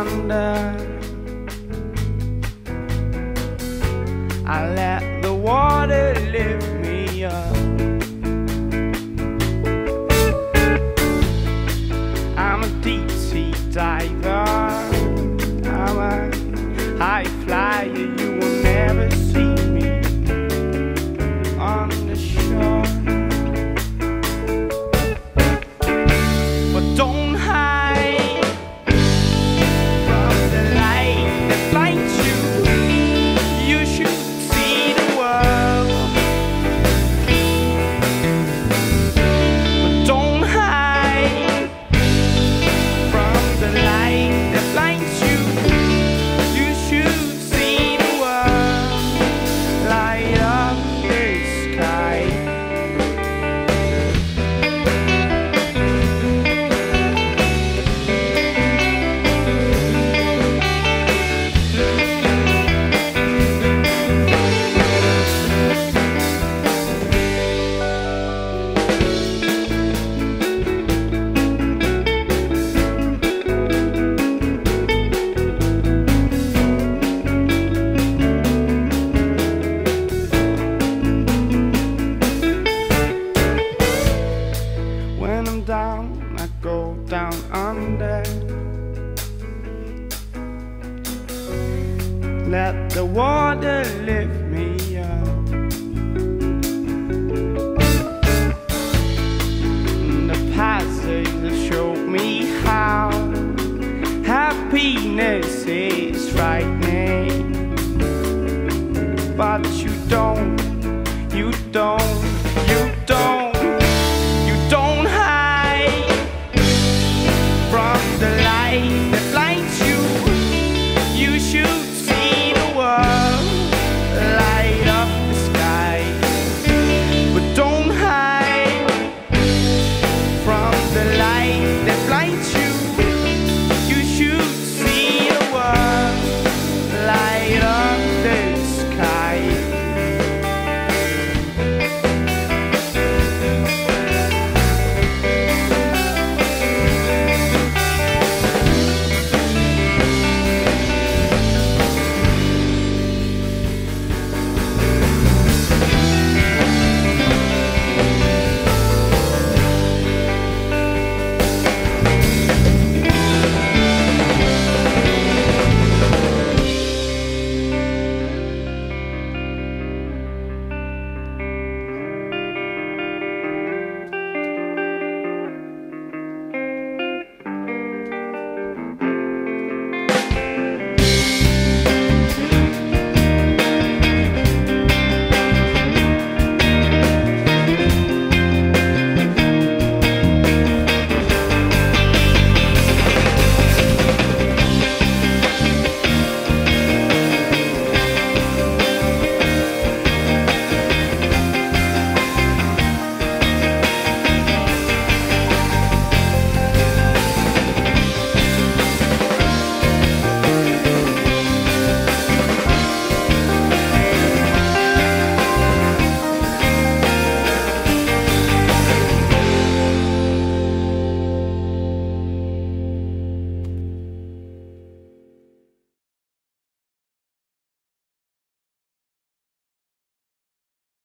under. I let the water lift me up. I'm a deep sea diver, I'm a high flyer, you will never see me on the shore. But don't hide from the light that blinds you. You should see the world. But don't hide from the light that blinds you. You should see the world. Light up the sky. When I'm down, I go down under. Let the water lift me up. And the passage that showed me how happiness is frightening. But you don't